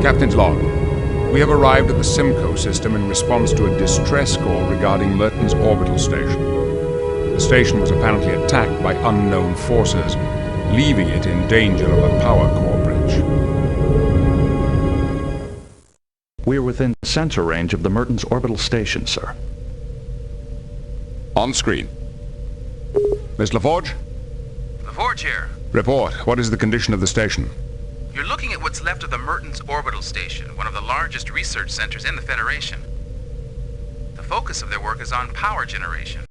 Captain's log. We have arrived at the Cymkoe system in response to a distress call regarding Merton's orbital station. The station was apparently attacked by unknown forces, leaving it in danger of a power core breach. We are within sensor range of the Merton's orbital station, sir. On screen. Miss LaForge? LaForge here. Report. What is the condition of the station? You're looking at what's left of the Merton's orbital station, one of the largest research centers in the Federation. The focus of their work is on power generation.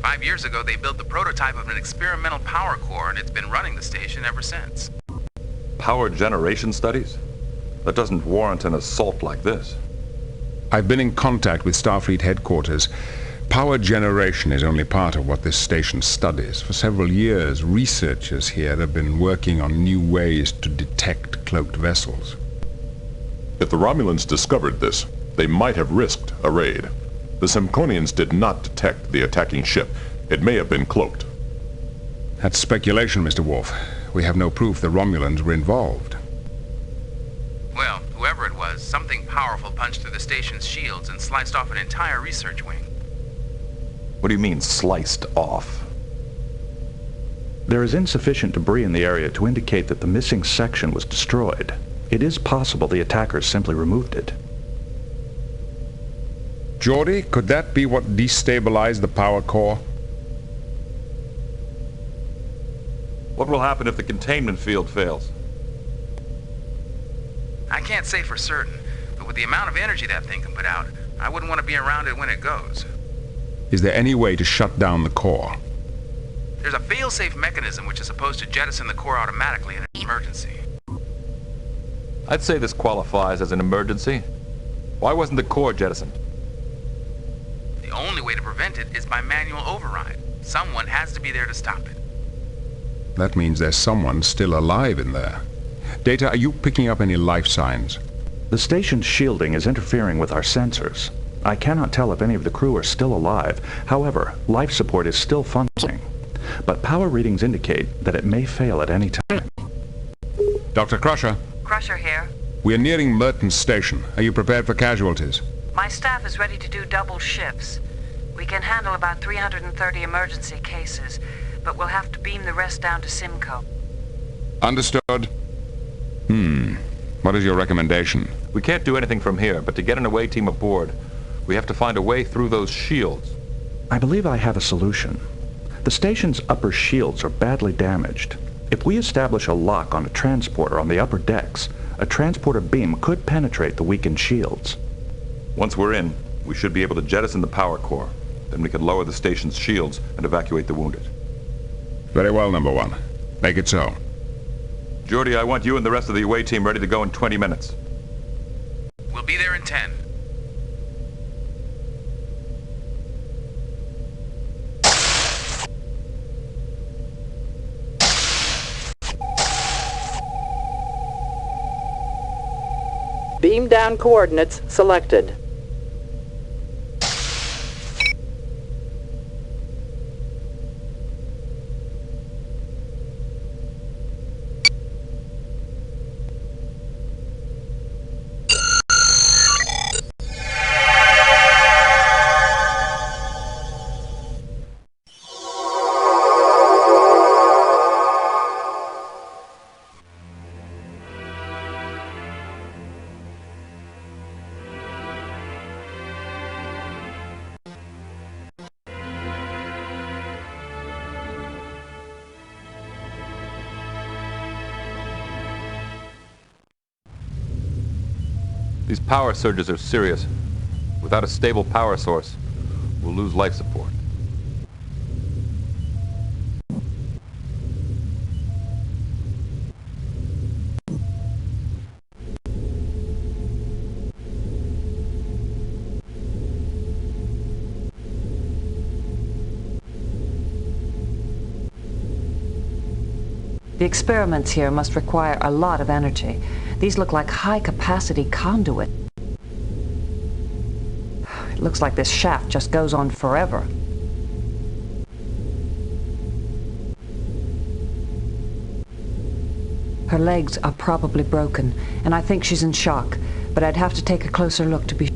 5 years ago, they built the prototype of an experimental power core, and it's been running the station ever since. Power generation studies? That doesn't warrant an assault like this. I've been in contact with Starfleet headquarters. Power generation is only part of what this station studies. For several years, researchers here have been working on new ways to detect cloaked vessels. If the Romulans discovered this, they might have risked a raid. The Cymkoians did not detect the attacking ship. It may have been cloaked. That's speculation, Mr. Worf. We have no proof the Romulans were involved. Well, whoever it was, something powerful punched through the station's shields and sliced off an entire research wing. What do you mean, sliced off? There is insufficient debris in the area to indicate that the missing section was destroyed. It is possible the attackers simply removed it. Geordi, could that be what destabilized the power core? What will happen if the containment field fails? I can't say for certain, but with the amount of energy that thing can put out, I wouldn't want to be around it when it goes. Is there any way to shut down the core? There's a fail-safe mechanism which is supposed to jettison the core automatically in an emergency. I'd say this qualifies as an emergency. Why wasn't the core jettisoned? The only way to prevent it is by manual override. Someone has to be there to stop it. That means there's someone still alive in there. Data, are you picking up any life signs? The station's shielding is interfering with our sensors. I cannot tell if any of the crew are still alive. However, life support is still functioning. But power readings indicate that it may fail at any time. Dr. Crusher? Crusher here. We are nearing Merton's station. Are you prepared for casualties? My staff is ready to do double shifts. We can handle about 330 emergency cases, but we'll have to beam the rest down to Cymkoe. Understood. What is your recommendation? We can't do anything from here, but to get an away team aboard, we have to find a way through those shields. I believe I have a solution. The station's upper shields are badly damaged. If we establish a lock on a transporter on the upper decks, a transporter beam could penetrate the weakened shields. Once we're in, we should be able to jettison the power core. Then we can lower the station's shields and evacuate the wounded. Very well, number one. Make it so. Geordi, I want you and the rest of the away team ready to go in 20 minutes. We'll be there in 10. Beam down coordinates selected. These power surges are serious. Without a stable power source, we'll lose life support. The experiments here must require a lot of energy. These look like high-capacity conduit. It looks like this shaft just goes on forever. Her legs are probably broken, and I think she's in shock, but I'd have to take a closer look to be sure.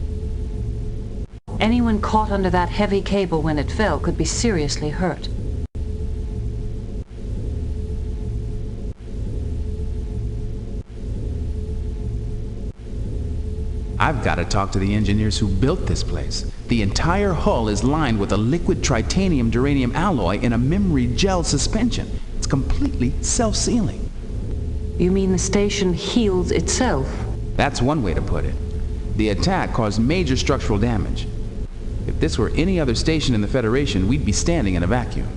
Anyone caught under that heavy cable when it fell could be seriously hurt. I've got to talk to the engineers who built this place. The entire hull is lined with a liquid titanium-duranium alloy in a memory gel suspension. It's completely self-sealing. You mean the station heals itself? That's one way to put it. The attack caused major structural damage. If this were any other station in the Federation, we'd be standing in a vacuum.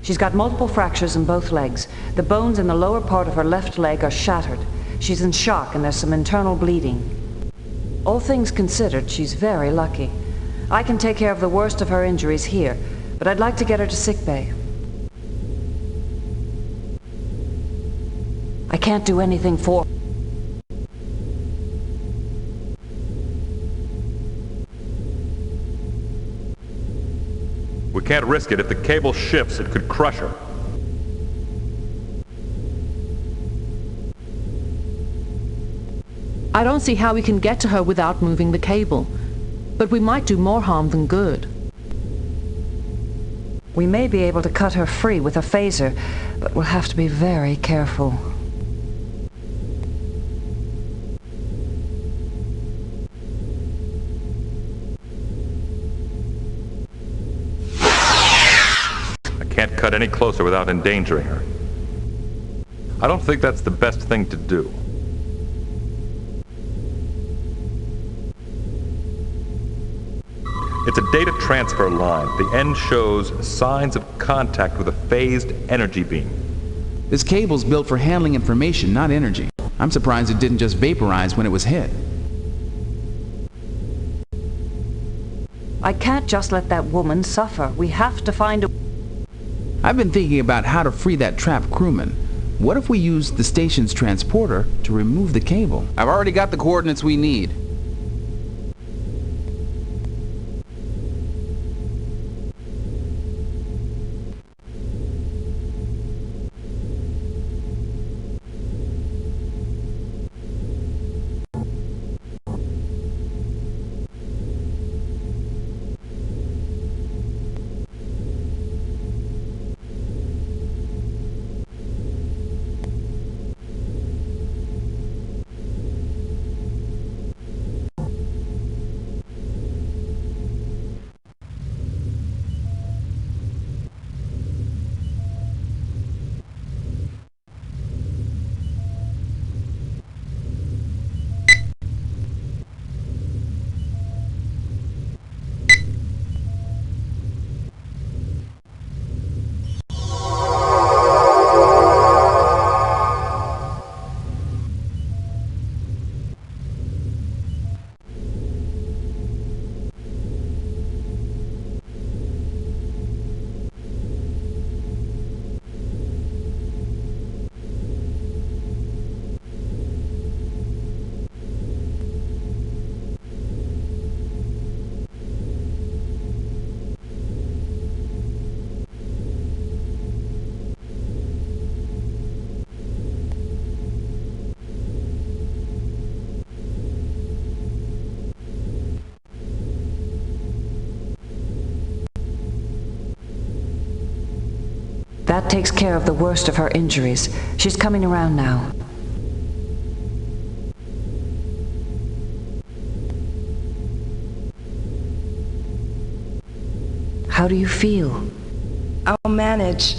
She's got multiple fractures in both legs. The bones in the lower part of her left leg are shattered. She's in shock and there's some internal bleeding. All things considered, she's very lucky. I can take care of the worst of her injuries here, but I'd like to get her to sickbay. I can't do anything for her. We can't risk it. If the cable shifts, it could crush her. I don't see how we can get to her without moving the cable. But we might do more harm than good. We may be able to cut her free with a phaser, but we'll have to be very careful. Can't cut any closer without endangering her. I don't think that's the best thing to do. It's a data transfer line. The end shows signs of contact with a phased energy beam. This cable's built for handling information, not energy. I'm surprised it didn't just vaporize when it was hit. I can't just let that woman suffer. We have to find a... I've been thinking about how to free that trapped crewman. What if we use the station's transporter to remove the cable? I've already got the coordinates we need. That takes care of the worst of her injuries. She's coming around now. How do you feel? I'll manage.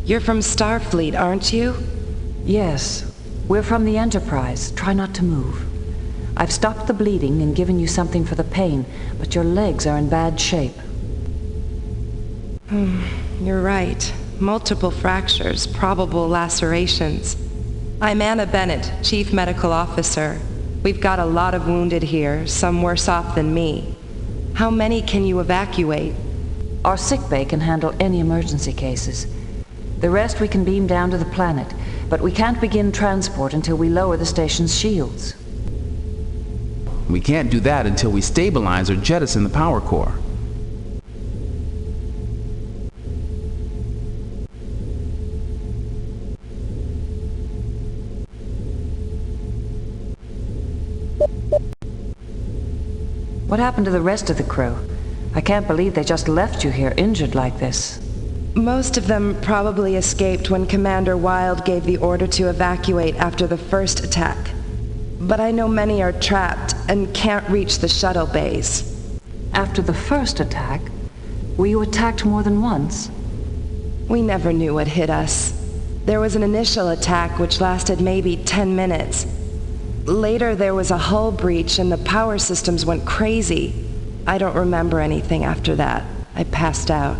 You're from Starfleet, aren't you? Yes. We're from the Enterprise. Try not to move. I've stopped the bleeding and given you something for the pain, but your legs are in bad shape. You're right. Multiple fractures, probable lacerations. I'm Anna Bennett, Chief Medical Officer. We've got a lot of wounded here, some worse off than me. How many can you evacuate? Our sickbay can handle any emergency cases. The rest we can beam down to the planet, but we can't begin transport until we lower the station's shields. We can't do that until we stabilize or jettison the power core. What happened to the rest of the crew? I can't believe they just left you here injured like this. Most of them probably escaped when Commander Wild gave the order to evacuate after the first attack. But I know many are trapped and can't reach the shuttle bays. After the first attack? Were you attacked more than once? We never knew what hit us. There was an initial attack which lasted maybe 10 minutes. Later there was a hull breach and the power systems went crazy. I don't remember anything after that. I passed out.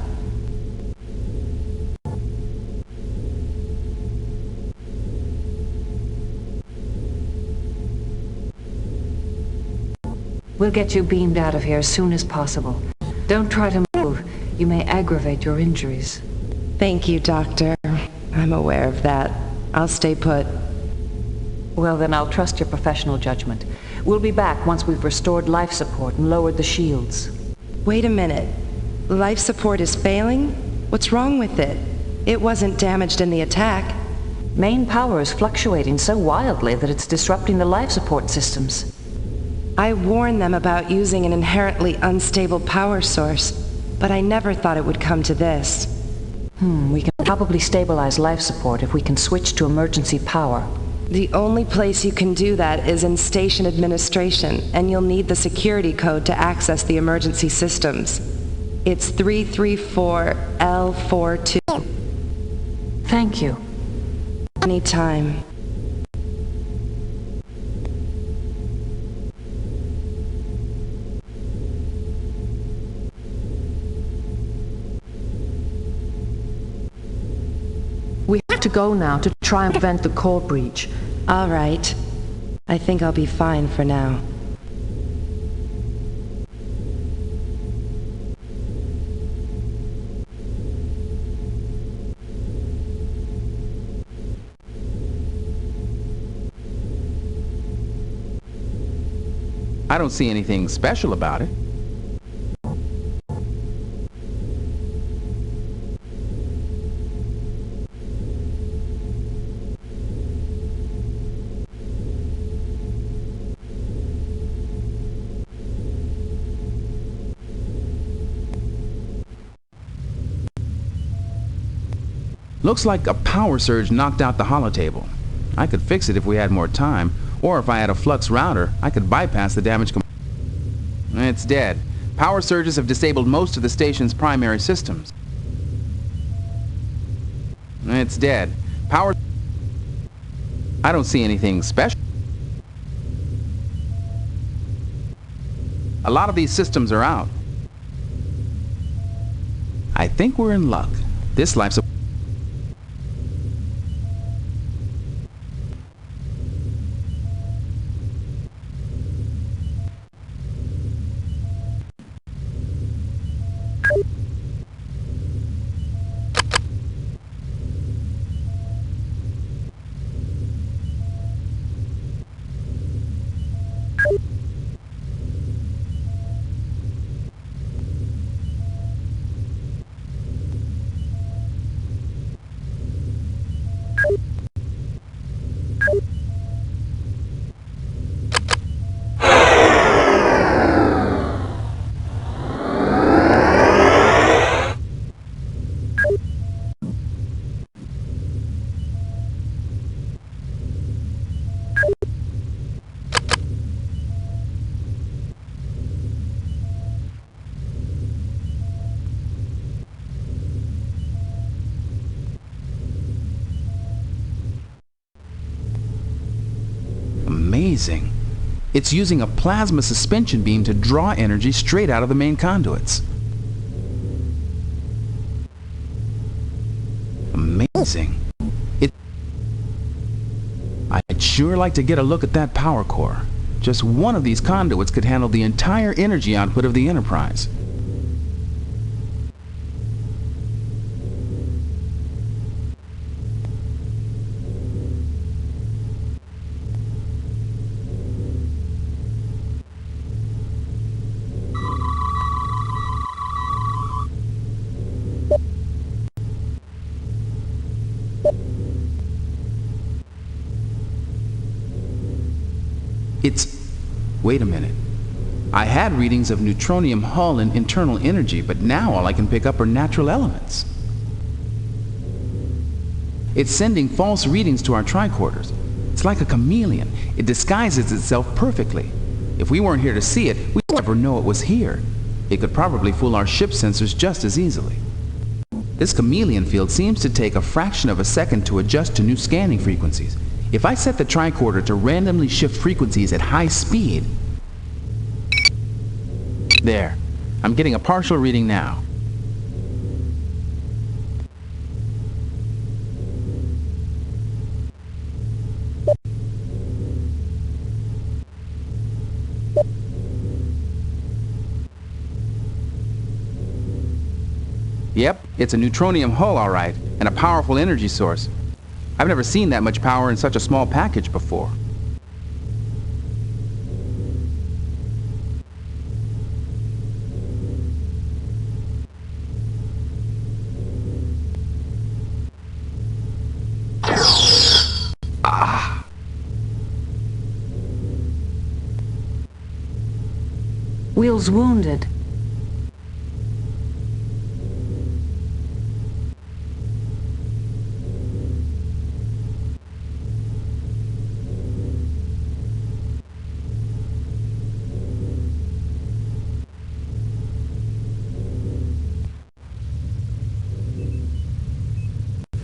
We'll get you beamed out of here as soon as possible. Don't try to move. You may aggravate your injuries. Thank you, Doctor. I'm aware of that. I'll stay put. Well, then I'll trust your professional judgment. We'll be back once we've restored life support and lowered the shields. Wait a minute. Life support is failing? What's wrong with it? It wasn't damaged in the attack. Main power is fluctuating so wildly that it's disrupting the life support systems. I warned them about using an inherently unstable power source, but I never thought it would come to this. We can probably stabilize life support if we can switch to emergency power. The only place you can do that is in station administration, and you'll need the security code to access the emergency systems. It's 334L42. Thank you. Anytime. We have to go now to try and prevent the core breach. All right. I think I'll be fine for now. I don't see anything special about it. Looks like a power surge knocked out the holotable. I could fix it if we had more time, or if I had a flux router, I could bypass the damage. It's dead. Power surges have disabled most of the station's primary systems. It's dead. Power... I don't see anything special. A lot of these systems are out. I think we're in luck. This life support... Amazing. It's using a plasma suspension beam to draw energy straight out of the main conduits. Amazing. I'd sure like to get a look at that power core. Just one of these conduits could handle the entire energy output of the Enterprise. Wait a minute. I had readings of neutronium hull and internal energy, but now all I can pick up are natural elements. It's sending false readings to our tricorders. It's like a chameleon. It disguises itself perfectly. If we weren't here to see it, we'd never know it was here. It could probably fool our ship sensors just as easily. This chameleon field seems to take a fraction of a second to adjust to new scanning frequencies. If I set the tricorder to randomly shift frequencies at high speed... There. I'm getting a partial reading now. Yep, it's a neutronium hull, all right, and a powerful energy source. I've never seen that much power in such a small package before. Will's wounded.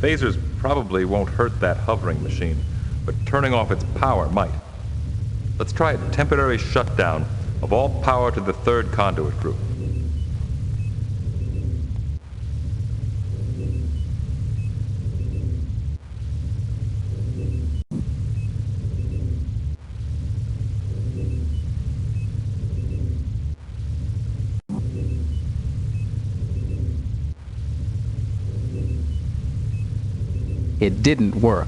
Phasers probably won't hurt that hovering machine, but turning off its power might. Let's try a temporary shutdown of all power to the third conduit group. It didn't work.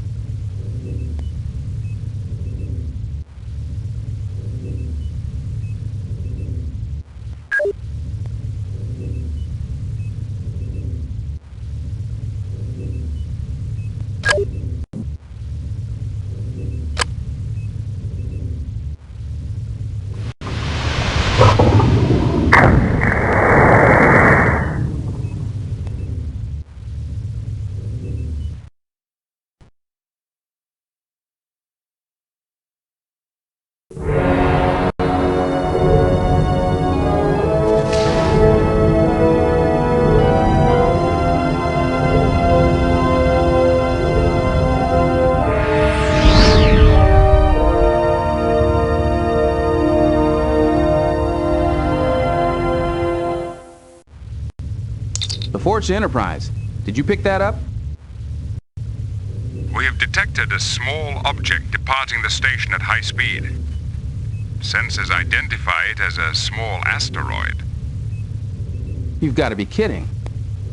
Forge Enterprise. Did you pick that up? We have detected a small object departing the station at high speed. Sensors identify it as a small asteroid. You've got to be kidding.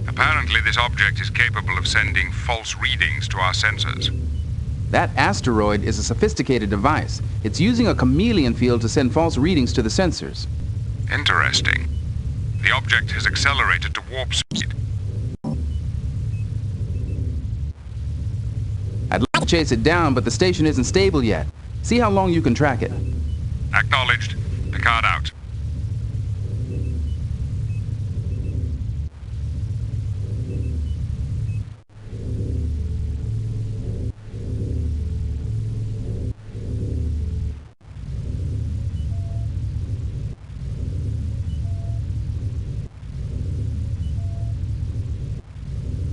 Apparently, this object is capable of sending false readings to our sensors. That asteroid is a sophisticated device. It's using a chameleon field to send false readings to the sensors. Interesting. The object has accelerated to warp speed. I'd like to chase it down, but the station isn't stable yet. See how long you can track it. Acknowledged. Picard out.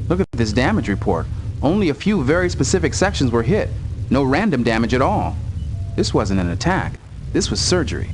Look at this damage report. Only a few very specific sections were hit. No random damage at all. This wasn't an attack. This was surgery.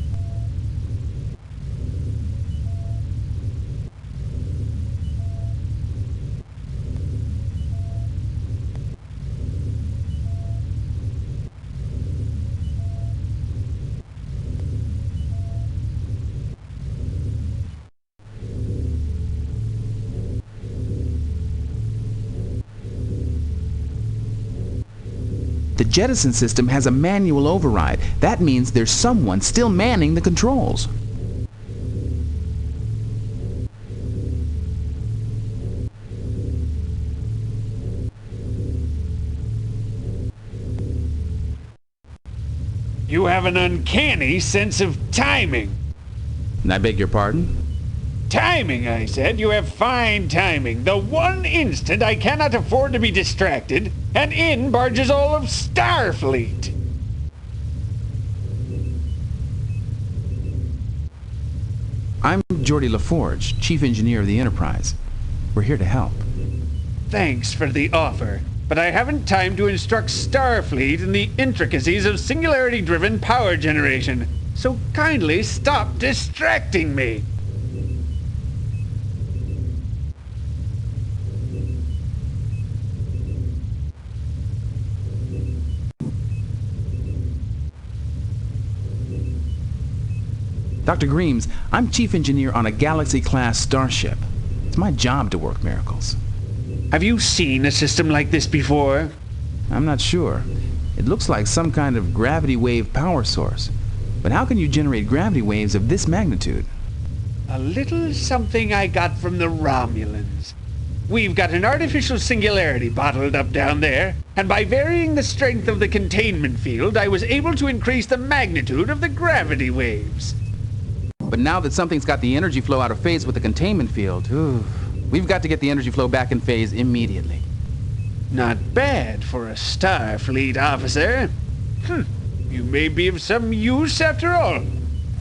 The jettison system has a manual override. That means there's someone still manning the controls. You have an uncanny sense of timing. I beg your pardon? Timing, I said. You have fine timing. The one instant I cannot afford to be distracted, and in barges all of Starfleet. I'm Geordie LaForge, Chief Engineer of the Enterprise. We're here to help. Thanks for the offer, but I haven't time to instruct Starfleet in the intricacies of singularity-driven power generation, so kindly stop distracting me. Dr. Greaves, I'm Chief Engineer on a Galaxy-class starship. It's my job to work miracles. Have you seen a system like this before? I'm not sure. It looks like some kind of gravity wave power source. But how can you generate gravity waves of this magnitude? A little something I got from the Romulans. We've got an artificial singularity bottled up down there, and by varying the strength of the containment field, I was able to increase the magnitude of the gravity waves. But now that something's got the energy flow out of phase with the containment field, we've got to get the energy flow back in phase immediately. Not bad for a Starfleet officer. You may be of some use after all.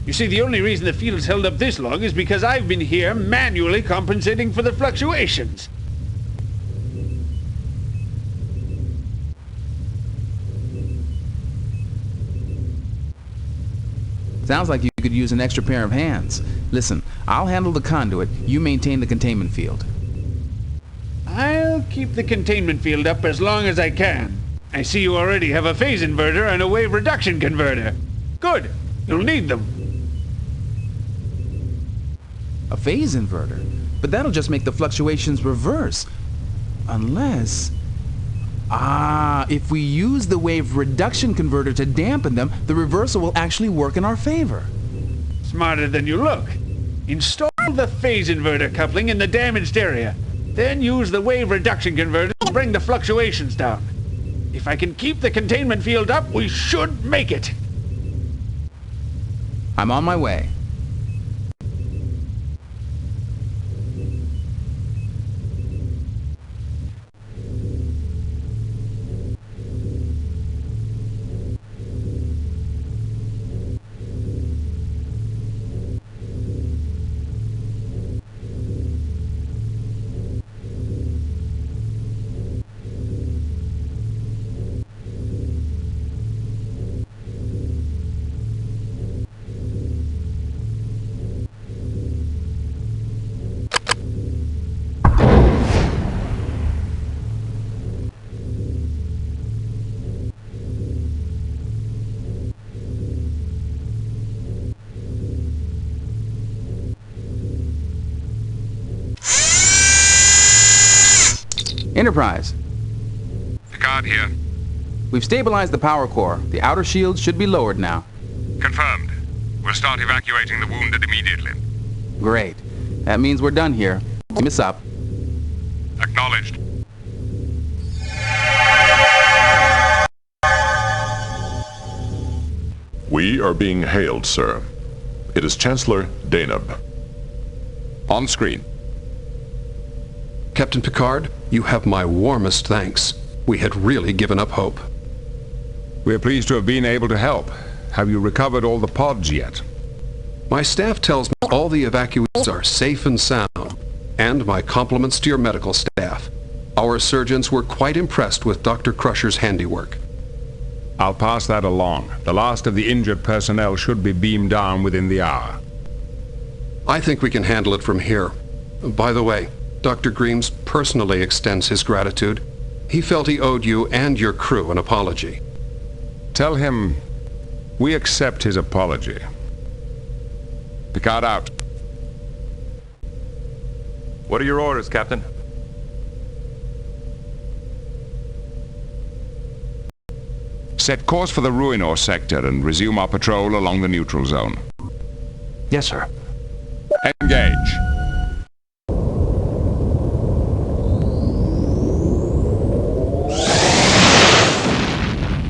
You see, the only reason the field's held up this long is because I've been here manually compensating for the fluctuations. Sounds like you could use an extra pair of hands. Listen, I'll handle the conduit. You maintain the containment field. I'll keep the containment field up as long as I can. I see you already have a phase inverter and a wave reduction converter. Good. You'll need them. A phase inverter? But that'll just make the fluctuations reverse. Unless... if we use the wave reduction converter to dampen them, the reversal will actually work in our favor. Smarter than you look. Install the phase inverter coupling in the damaged area. Then use the wave reduction converter to bring the fluctuations down. If I can keep the containment field up, we should make it. I'm on my way. Enterprise. Picard here. We've stabilized the power core. The outer shields should be lowered now. Confirmed. We'll start evacuating the wounded immediately. Great. That means we're done here. Beam us up. Acknowledged. We are being hailed, sir. It is Chancellor Daneb. On screen. Captain Picard, you have my warmest thanks. We had really given up hope. We're pleased to have been able to help. Have you recovered all the pods yet? My staff tells me all the evacuees are safe and sound, and my compliments to your medical staff. Our surgeons were quite impressed with Dr. Crusher's handiwork. I'll pass that along. The last of the injured personnel should be beamed down within the hour. I think we can handle it from here. By the way, Dr. Greaves personally extends his gratitude. He felt he owed you and your crew an apology. Tell him we accept his apology. Picard out. What are your orders, Captain? Set course for the Ruinor sector and resume our patrol along the neutral zone. Yes, sir. Engage.